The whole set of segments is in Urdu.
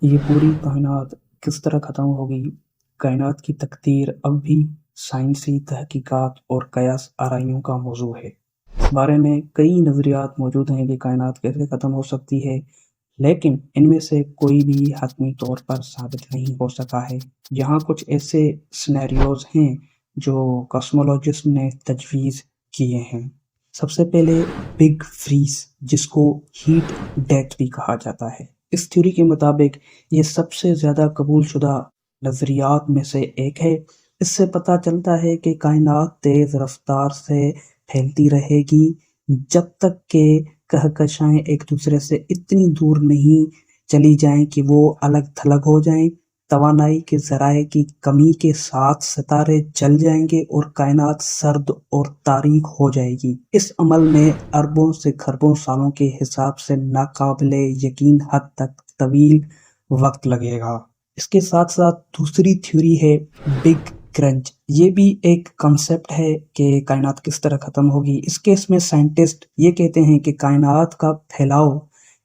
یہ پوری کائنات کس طرح ختم ہوگی؟ کائنات کی تقدیر اب بھی سائنسی تحقیقات اور قیاس آرائیوں کا موضوع ہے۔ اس بارے میں کئی نظریات موجود ہیں کہ کائنات کیسے ختم ہو سکتی ہے، لیکن ان میں سے کوئی بھی حتمی طور پر ثابت نہیں ہو سکا ہے۔ یہاں کچھ ایسے سینیریوز ہیں جو کاسمولوجسٹ نے تجویز کیے ہیں۔ سب سے پہلے بگ فریز، جس کو ہیٹ ڈیتھ بھی کہا جاتا ہے۔ اس تھیوری کے مطابق یہ سب سے زیادہ قبول شدہ نظریات میں سے ایک ہے۔ اس سے پتہ چلتا ہے کہ کائنات تیز رفتار سے پھیلتی رہے گی جب تک کہ کہکشائیں ایک دوسرے سے اتنی دور نہیں چلی جائیں کہ وہ الگ تھلگ ہو جائیں۔ توانائی کے ذرائع کی کمی کے ساتھ ستارے جل جائیں گے اور کائنات سرد اور تاریک ہو جائے گی۔ اس عمل میں اربوں سے کھربوں سالوں کے حساب سے ناقابل یقین حد تک طویل وقت لگے گا۔ اس کے ساتھ ساتھ دوسری تھیوری ہے بگ کرنچ۔ یہ بھی ایک کنسپٹ ہے کہ کائنات کس طرح ختم ہوگی۔ اس کیس میں سائنٹسٹ یہ کہتے ہیں کہ کائنات کا پھیلاؤ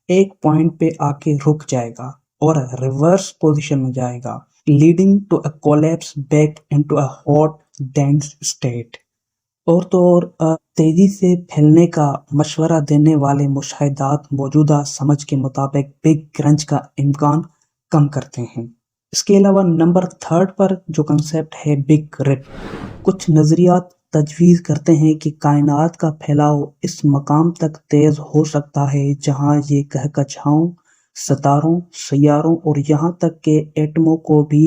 ایک پوائنٹ پہ آ کے رک جائے گا اور ریورس پوزیشن میں جائے گا، leading to a collapse back into a hot dense state. اور تو اور تیزی سے پھیلنے کا مشورہ دینے والے مشاہدات موجودہ سمجھ کے مطابق بگ کرنچ کا امکان کم کرتے ہیں۔ اس کے علاوہ نمبر 3 پر جو کنسیپٹ ہے بگ رپ، کچھ نظریات تجویز کرتے ہیں کہ کائنات کا پھیلاؤ اس مقام تک تیز ہو سکتا ہے جہاں یہ کہکشاؤں، ستاروں، سیاروں اور یہاں تک کہ ایٹموں کو بھی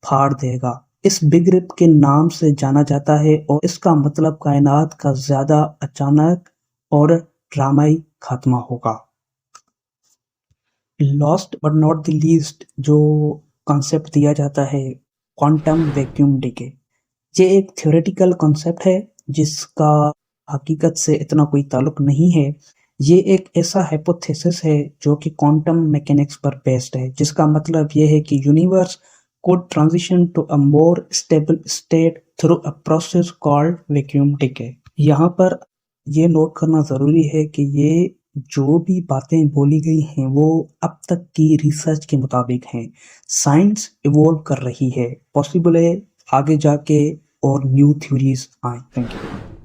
پھاڑ دے گا۔ اس بگ رپ کے نام سے جانا جاتا ہے اور اس کا مطلب کائنات کا زیادہ اچانک اور ڈرامائی خاتمہ ہوگا۔ Last but not the least جو کنسیپٹ دیا جاتا ہے کوانٹم ویکیوم ڈیکے۔ یہ ایک تھیوریٹیکل کنسیپٹ ہے جس کا حقیقت سے اتنا کوئی تعلق نہیں ہے۔ یہ ایک ایسا ہائپوتھیسس ہے جو کہ کوانٹم میکینکس پر بیسڈ ہے، جس کا مطلب یہ ہے کہ universe could transition to a more stable state through a process called vacuum decay۔ یہاں پر یہ نوٹ کرنا ضروری ہے کہ یہ جو بھی باتیں بولی گئی ہیں وہ اب تک کی ریسرچ کے مطابق ہیں۔ سائنس ایوولو کر رہی ہے، پاسبل ہے آگے جا کے اور نیو تھیوریز آئیں۔ Thank you.